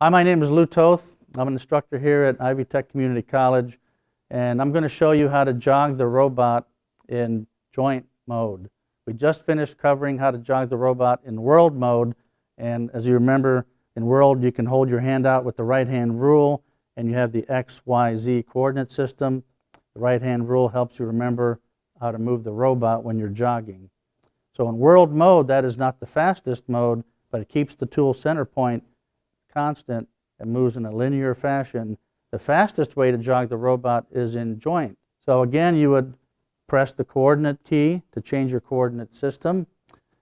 Hi, my name is Lou Toth. I'm an instructor here at Ivy Tech Community College, and I'm going to show you how to jog the robot in joint mode. We just finished covering how to jog the robot in world mode, and as you remember, in world you can hold your hand out with the right hand rule, and you have the X, Y, Z coordinate system. The right hand rule helps you remember how to move the robot when you're jogging. So in world mode, that is not the fastest mode, but it keeps the tool center point constant and moves in a linear fashion. The fastest way to jog the robot is in joint. So again, you would press the coordinate key to change your coordinate system.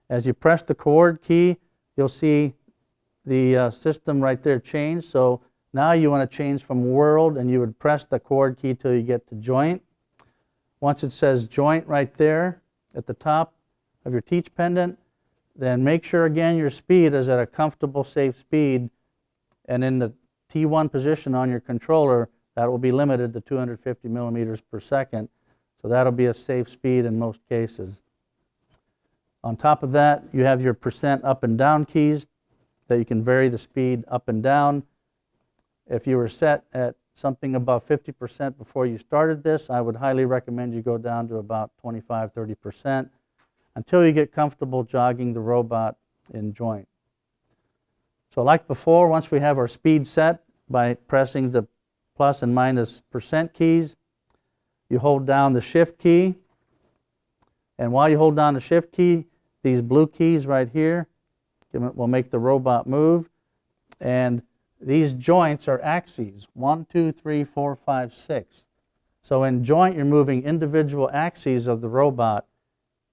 As you press the coord key, you'll see the system right there change. So now you want to change from world, and you would press the coord key till you get to joint. Once it says joint right there at the top of your teach pendant, then make sure again your speed is at a comfortable, safe speed. And in the T1 position on your controller, that will be limited to 250 millimeters per second. So that'll be a safe speed in most cases. On top of that, you have your percent up and down keys that you can vary the speed up and down. If you were set at something above 50% before you started this, I would highly recommend you go down to about 25–30% until you get comfortable jogging the robot in joint. So like before, once we have our speed set by pressing the plus and minus percent keys, you hold down the shift key. And while you hold down the shift key, these blue keys right here will make the robot move. And these joints are axes, 1, 2, 3, 4, 5, 6. So in joint, you're moving individual axes of the robot.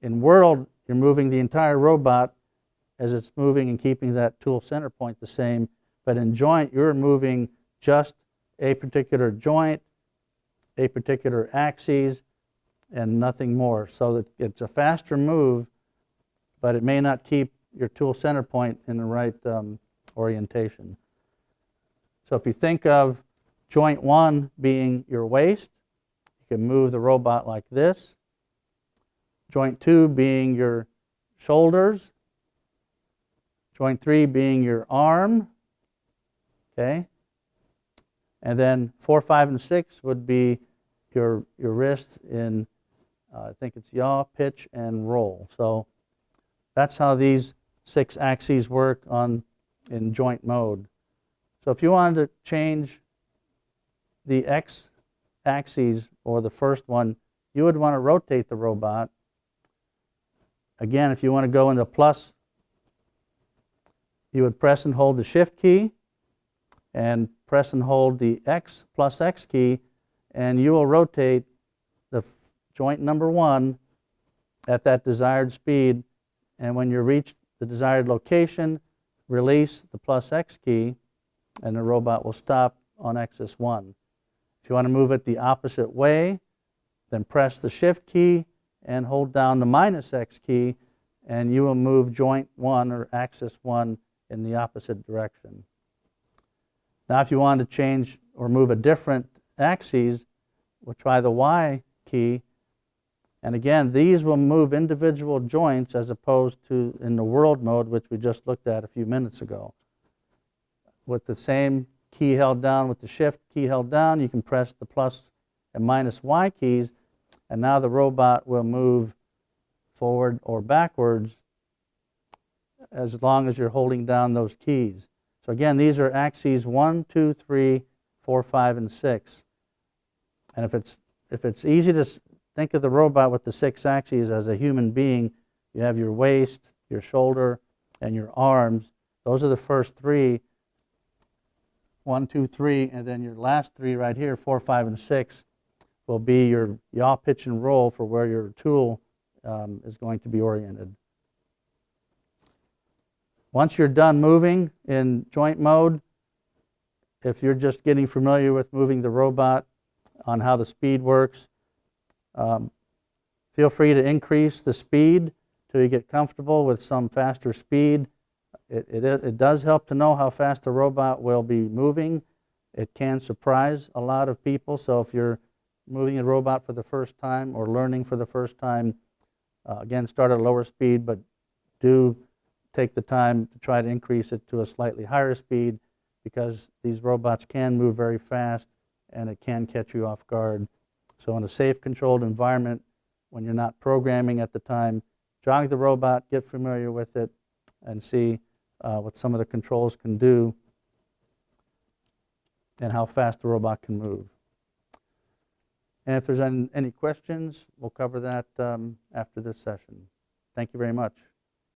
In world, you're moving the entire robot as it's moving and keeping that tool center point the same. But in joint, you're moving just a particular joint, a particular axis, and nothing more. So that it's a faster move, but it may not keep your tool center point in the right orientation. So if you think of joint 1 being your waist, you can move the robot like this. Joint 2 being your shoulders. Joint 3 being your arm, okay? And then 4, 5, and 6 would be your wrist in, I think it's yaw, pitch, and roll. So that's how these 6 axes work in joint mode. So if you wanted to change the X axis, or the first one, you would want to rotate the robot. Again, if you want to go into plus, you would press and hold the shift key and press and hold the X plus X key, and you will rotate the joint number 1 at that desired speed. And when you reach the desired location, release the plus X key, and the robot will stop on axis 1. If you want to move it the opposite way, then press the shift key and hold down the minus X key, and you will move joint 1 or axis 1 in the opposite direction. Now if you want to change or move a different axis, we'll try the Y key. And again, these will move individual joints as opposed to in the world mode, which we just looked at a few minutes ago. With the same key held down, with the shift key held down, you can press the plus and minus Y keys, and now the robot will move forward or backwards as long as you're holding down those keys. So again, these are axes 1, 2, 3, 4, 5, and 6. And if it's easy to think of the robot with the 6 axes as a human being, you have your waist, your shoulder, and your arms. Those are the first 3. 1, 2, 3, and then your last 3 right here, 4, 5, and 6, will be your yaw, pitch, and roll for where your tool is going to be oriented. Once you're done moving in joint mode, if you're just getting familiar with moving the robot on how the speed works, feel free to increase the speed till you get comfortable with some faster speed. It does help to know how fast the robot will be moving. It can surprise a lot of people, so if you're moving a robot for the first time or learning for the first time, again, start at a lower speed, but do take the time to try to increase it to a slightly higher speed because these robots can move very fast and it can catch you off guard. So in a safe, controlled environment, when you're not programming at the time, jog the robot, get familiar with it, and see what some of the controls can do and how fast the robot can move. And if there's any questions, we'll cover that after this session. Thank you very much.